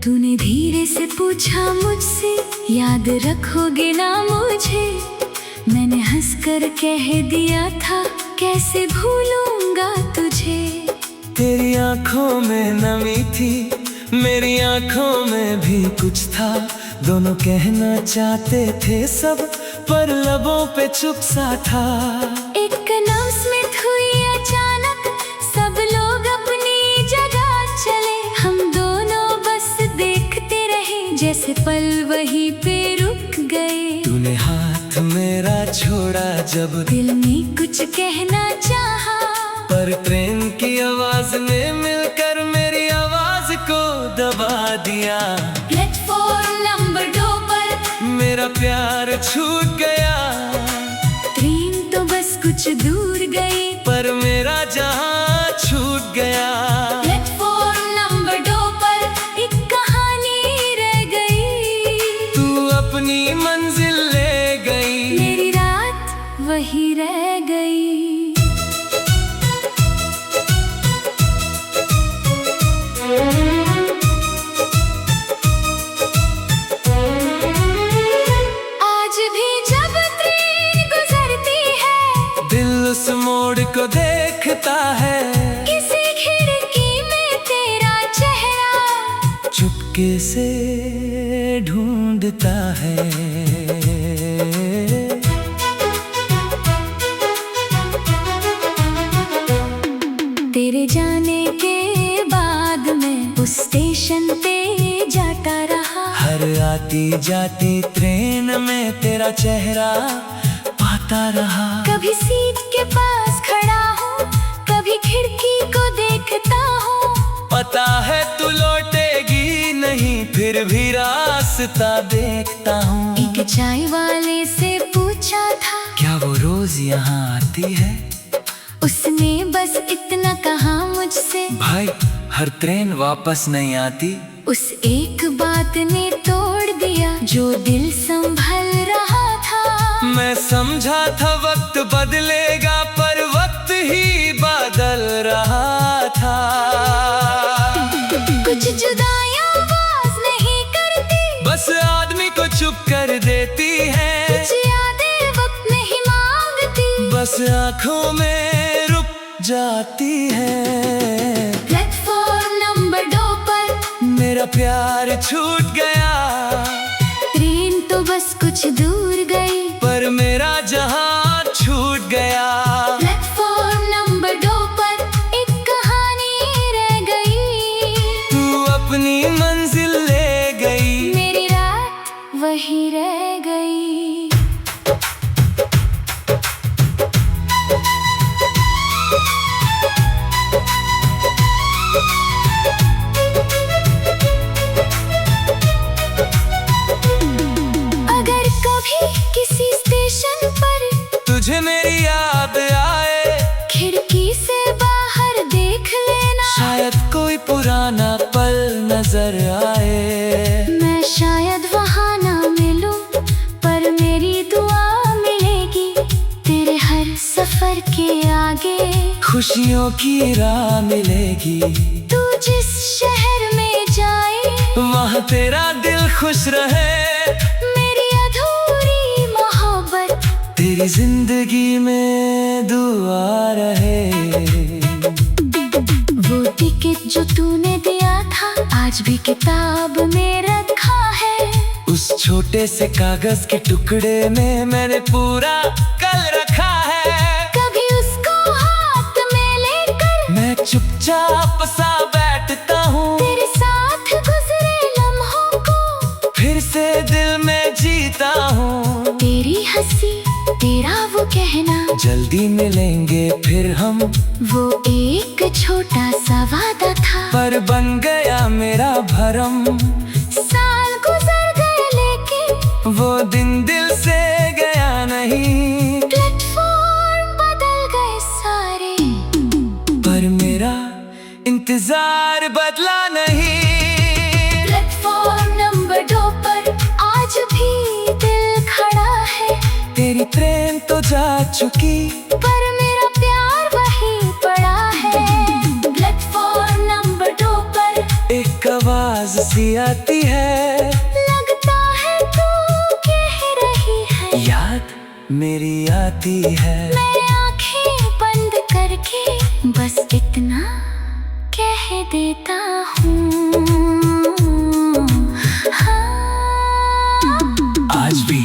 तूने धीरे से पूछा मुझसे, याद रखोगे ना मुझे? मैंने हंसकर कह दिया था, कैसे भूलूंगा तुझे। तेरी आंखों में नमी थी, मेरी आंखों में भी कुछ था। दोनों कहना चाहते थे सब, पर लबों पे चुप सा था। एक अनाउंसमेंट हुई अचानक, सब लोग अपनी जगह चले। हम दोनों बस देखते रहे, जैसे पल वहीं पे रुक गए। तूने हाथ मेरा छोड़ा जब, दिल में कुछ कहना चाहा, पर ट्रेन की आवाज ने मिलकर मेरी आवाज को दबा दिया। प्लेटफॉर्म नंबर 2 पर मेरा प्यार छूट गया। ट्रेन तो बस कुछ दूर गई, पर मेरा जहां छूट गया। प्लेटफॉर्म नंबर 2 पर एक कहानी रह गई। तू अपनी मंजिल ले गई, मेरी रात वही रह गई। आज भी जब ट्रेन गुजरती है, दिल उस मोड़ को देखता है। किसी खिड़की में तेरा चेहरा चुपके से ढूंढता है। तेरे जाने के बाद मैं उस स्टेशन पे जाता रहा। हर आती जाती ट्रेन में तेरा चेहरा पाता रहा। कभी सीट के पास खड़ा हूँ, कभी खिड़की को देखता हूँ। पता है तू लौटेगी नहीं, फिर भी रास्ता देखता हूँ। एक चाय वाले से पूछा था, क्या वो रोज यहाँ आती है? उसने बस इतना कहा मुझसे, भाई हर ट्रेन वापस नहीं आती। उस एक बात ने तोड़ दिया जो दिल संभल रहा था। मैं समझा था वक्त बदलेगा, पर वक्त ही बदल रहा था। कुछ जुदाइयां आवाज नहीं करती, बस आदमी को चुप कर देती है। कुछ यादें वक्त नहीं मांगती, बस आंखों में रुक जाती है। प्लेटफॉर्म नंबर 2 पर मेरा प्यार छूट गया। ट्रेन तो बस कुछ दूर गई, पर मेरा जहां छूट गया। प्लेटफॉर्म नंबर 2 पर एक कहानी रह गई। तू अपनी मंजिल ले गई, मेरी रात वही रह गई। अगर कभी किसी स्टेशन पर तुझे मेरी याद आए, खिड़की से बाहर देख लेना। शायद कोई पुराना पल नजर आए। मैं शायद वहाँ ना मिलूं, पर मेरी दुआ मिलेगी। तेरे हर सफर के आगे खुशियों की राह मिलेगी। तू जिस शहर में जाए, वहाँ तेरा दिल खुश रहे। मेरी अधूरी मोहब्बत तेरी जिंदगी में दुआ रहे। वो टिकट जो तूने दिया था, आज भी किताब में रखा है। उस छोटे से कागज के टुकड़े में मैंने पूरा कल रखा है। कभी उसको हाथ में लेकर मैं चुपचाप सा बैठता हूँ, तेरे साथ गुजरे लम्हों को फिर से दिल में जीता हूँ। तेरी हंसी, तेरा वो कहना, जल्दी मिलेंगे फिर हम। वो एक छोटा सा वादा था, पर बन गया मेरा भरम। साल गुजर गए वो दिन दिल से गया नहीं। प्लेटफॉर्म बदल गए सारे, पर मेरा इंतजार बदला नहीं। प्लेटफॉर्म नंबर 2 पर आज भी दिल खड़ा है। तेरी ट्रेन तो जा चुकी, पर मेरा प्यार वहीं पड़ा है। प्लेटफॉर्म नंबर 2 पर एक आवाज सी आती है, लगता है तू कह रही है। याद मेरी आती है। मैं आंखें बंद करके बस इतना कह देता हूँ, हाँ। आज भी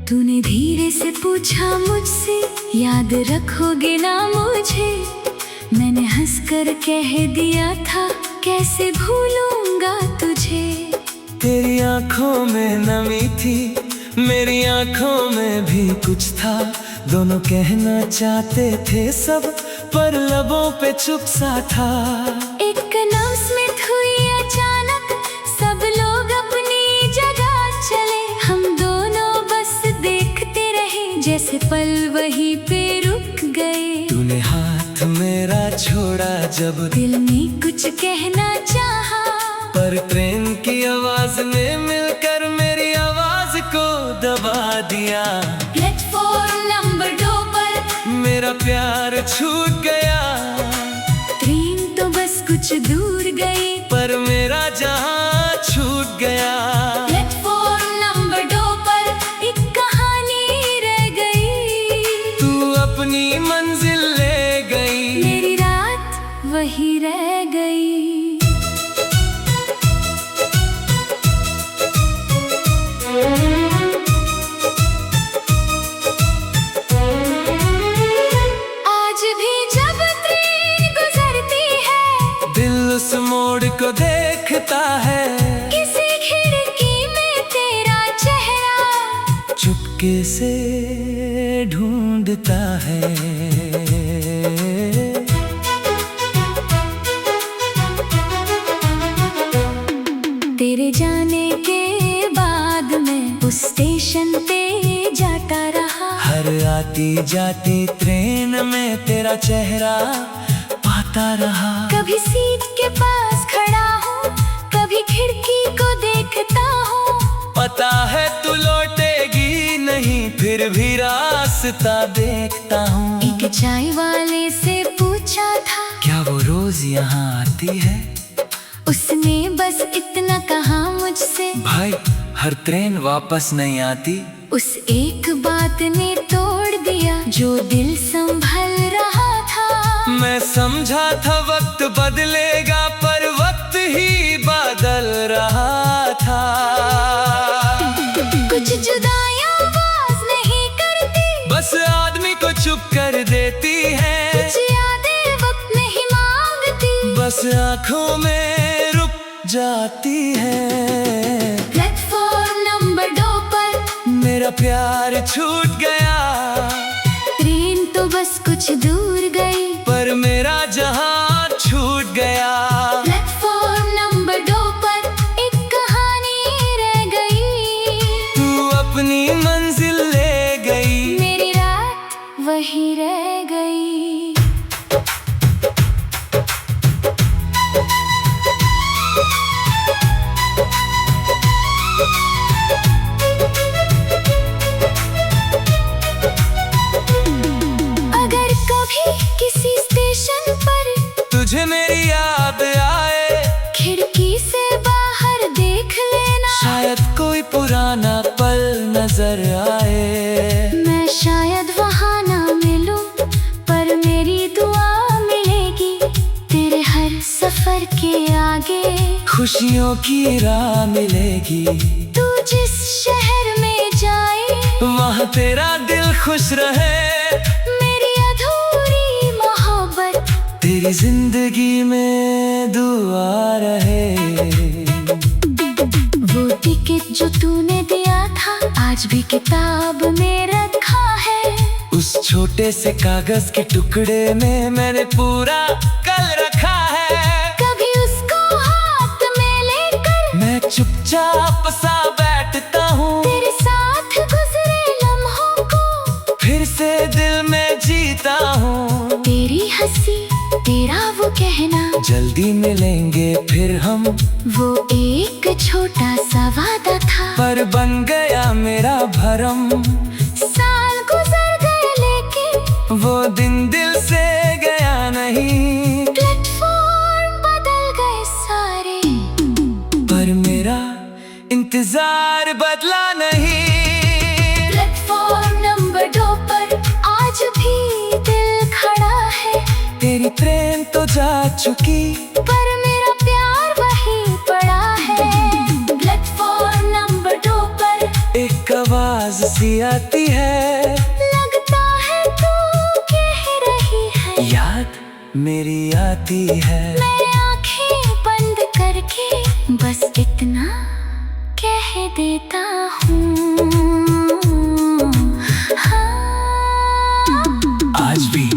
तूने धीरे से पूछा मुझसे, याद रखोगे ना मुझे। मैंने हंसकर कह दिया था, कैसे भूलूंगा तुझे। तेरी आंखों में नमी थी, मेरी आंखों में भी कुछ था। दोनों कहना चाहते थे सब, पर लबों पे चुप सा था। एक अनाउंसमेंट हुई अचानक, सब लोग अपनी जगह चले। हम दोनों बस देखते रहे, जैसे पल वहीं पे रुक गए। तूने हाथ मेरा छोड़ा जब, दिल में कुछ कहना चाहा, पर ट्रेन की आवाज ने मिलकर मेरी आवाज को दबा दिया। प्लेटफॉर्म नंबर 2 पर मेरा प्यार छूट गया, ट्रेन तो बस कुछ दूर गई, पर मेरा जहां छूट गया। प्लेटफॉर्म नंबर 2 पर एक कहानी रह गई। तू अपनी मंजिल ले गई, मेरी रात वही रह गई। आज भी जब ट्रेन गुजरती है, दिल उस मोड़ को देखता है। किसी खिड़की में तेरा चेहरा चुपके से ढूंढता है। तेरे जाने के बाद मैं उस स्टेशन पे जाता रहा। हर आती जाती ट्रेन में तेरा चेहरा पाता रहा। कभी सीट के पास खड़ा हूँ, कभी खिड़की को देखता हूँ। पता है तू लौटेगी नहीं, फिर भी रास्ता देखता हूँ। एक चाय वाले से पूछा था, क्या वो रोज यहाँ आती है? उसने बस इतना कहा मुझसे, भाई हर ट्रेन वापस नहीं आती। उस एक बात ने तोड़ दिया जो दिल संभल रहा था। मैं समझा था वक्त बदलेगा, पर वक्त ही बदल रहा था। कुछ जुदाइयां आवाज नहीं करती, बस आदमी को चुप कर देती है। कुछ यादें वक्त नहीं मांगती, बस आंखों में रुक जाती है। प्लेटफॉर्म नंबर 2 पर मेरा प्यार छूट गया, ट्रेन तो बस कुछ दूर गई, पर मेरा जहां छूट गया। प्लेटफॉर्म नंबर 2 पर एक कहानी रह गई। तू अपनी मंजिल ले गई, मेरी रात वही रह गई। अगर कभी किसी स्टेशन पर आगे खुशियों की राह मिलेगी। तू जिस शहर में जाए वहाँ तेरा दिल खुश रहे। मेरी अधूरी मोहब्बत तेरी जिंदगी में दुआ रहे। वो टिकट जो तूने दिया था आज भी किताब में रखा है। उस छोटे से कागज के टुकड़े में मैंने पूरा कल रखा है। कभी उसको हाथ में लेकर मैं चुपचाप सा बैठता हूँ। तेरे साथ गुजरे लम्हों को फिर से दिल में जीता हूँ। तेरी हंसी तेरा वो कहना जल्दी मिलेंगे फिर हम। वो एक छोटा सा वादा था पर बन गया मेरा भरम। साल गुजर गए लेकिन वो दिन दिल से गया नहीं। प्लेटफॉर्म बदल गए सारे पर मेरा इंतजार बदला नहीं। प्लेटफॉर्म नंबर 2 पर आज भी दिल खड़ा है। तेरी ट्रेन तो जा चुकी पर मेरा प्यार वहीं पड़ा है। प्लेटफॉर्म नंबर 2 पर एक आवाज सी आती है। लगता है तू कह रही है याद मेरी आती है। मैं आंखें बंद करके बस इतना कह देता हूँ हाँ। आज भी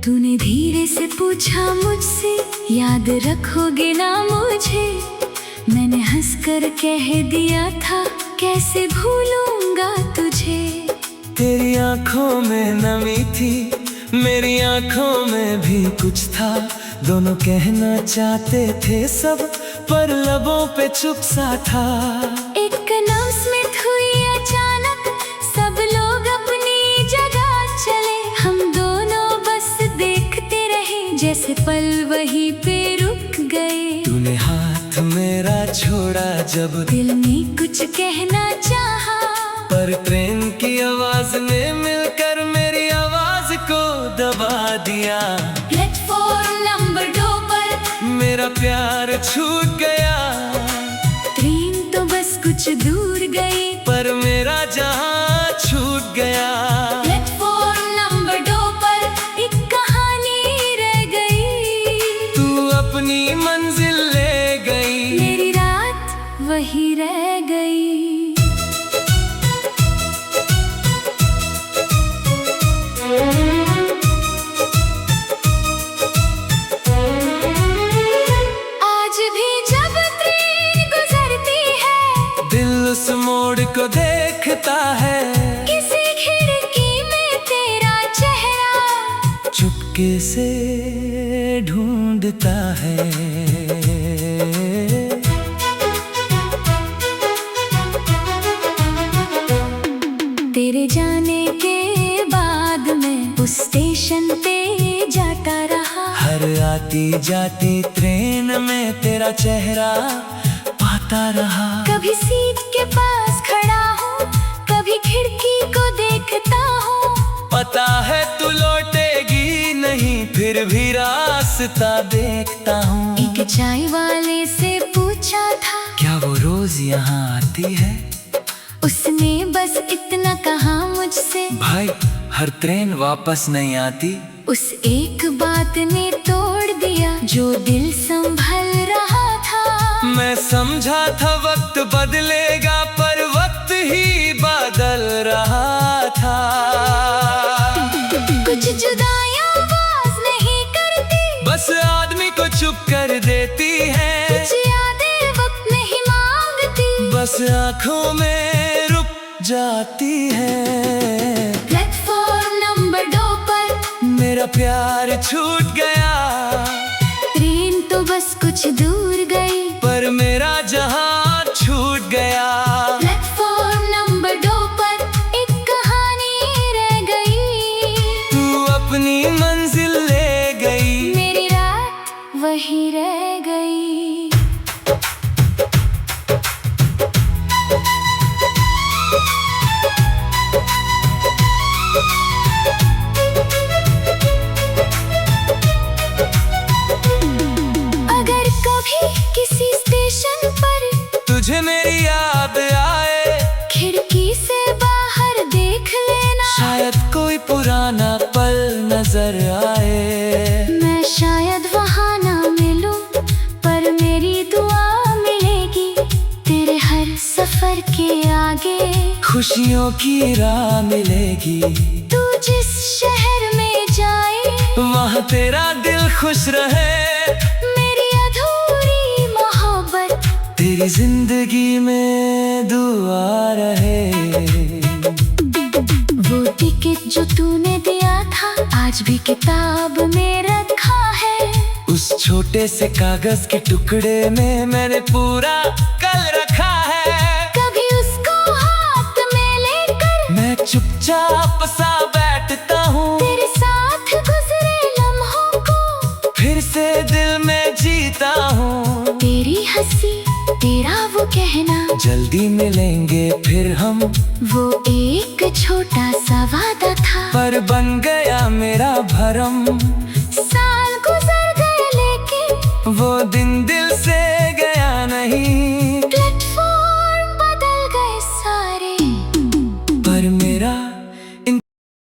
तूने धीरे से पूछा मुझसे याद रखोगे ना मुझे। मैंने हंसकर कह दिया था कैसे भूलूंगा तुझे। तेरी आंखों में नमी थी, मेरी आंखों में भी कुछ था। दोनों कहना चाहते थे सब, पर लबों पे चुप सा था। एक अनाउंसमेंट हुई अचानक, सब लोग अपनी जगह चले। हम दोनों बस देखते रहे, जैसे पल वहीं पे रुक गए। तूने हाथ मेरा छोड़ा जब, दिल ने कुछ कहना चाहा, पर ट्रेन की आवाज ने मिलकर मेरी आवाज को दबा दिया। प्लेटफॉर्म नंबर 2 पर मेरा प्यार छूट गया। ट्रेन तो बस कुछ दूर गई, पर मेरा जहां छूट गया। प्लेटफॉर्म नंबर 2 पर एक कहानी रह गई। तू अपनी मंजिल ले गई, मेरी रात वही रह गई। आज भी जब ट्रेन गुजरती है, दिल उस मोड़ को देखता है। किसी खिड़की में तेरा चेहरा चुपके से ढूंढता है। तेरे जाने के बाद मैं उस स्टेशन पे जाता रहा। हर आती जाती ट्रेन में तेरा चेहरा पाता रहा। कभी सीट के पास खड़ा हूँ, कभी खिड़की को देखता हूँ। पता है तू लौटेगी नहीं, फिर भी रास्ता देखता हूँ। एक चाय वाले से पूछा था, क्या वो रोज यहाँ आती है? उसने बस इतना कहा मुझसे, भाई हर ट्रेन वापस नहीं आती। उस एक बात ने तोड़ दिया जो दिल संभल रहा था। मैं समझा था वक्त बदलेगा, पर वक्त ही बदल रहा था। कुछ जुदाइयां आवाज नहीं करती, बस आदमी को चुप कर देती है। कुछ यादें वक्त नहीं मांगती, बस आंखों में रुक जाती है। प्लेटफॉर्म नंबर 2 पर मेरा प्यार छूट गया। ट्रेन तो बस कुछ दूर गई, पर मेरा जहां छूट गया। प्लेटफॉर्म नंबर 2 पर एक कहानी रह गई। तू अपनी मंजिल ले गई, मेरी रात वही रह गई। अगर कभी किसी स्टेशन पर तुझे मेरी याद आए, खिड़की से बाहर देख लेना। शायद कोई पुराना पल नजर आए। मैं शायद वहाँ ना मिलूं, पर मेरी दुआ मिलेगी तेरे हर सफर के आगे। खुशियों की राह मिलेगी, तू जिस शहर में जाए वहाँ तेरा दिल खुश रहे। मेरी अधूरी मोहब्बत तेरी जिंदगी में दुआ रहे। वो टिकट जो तूने दिया था आज भी किताब में रखा है। उस छोटे से कागज के टुकड़े में मैंने पूरा कल रखा है। कभी उसको हाथ में लेकर मैं चुपचाप सा बैठता हूँ, तेरे साथ गुजरे लम्हों को फिर से दिल में जीता हूँ। तेरी हंसी तेरा वो कहना, जल्दी मिलेंगे फिर हम, वो एक छोटा सा वादा था पर बन गया मेरा भरम।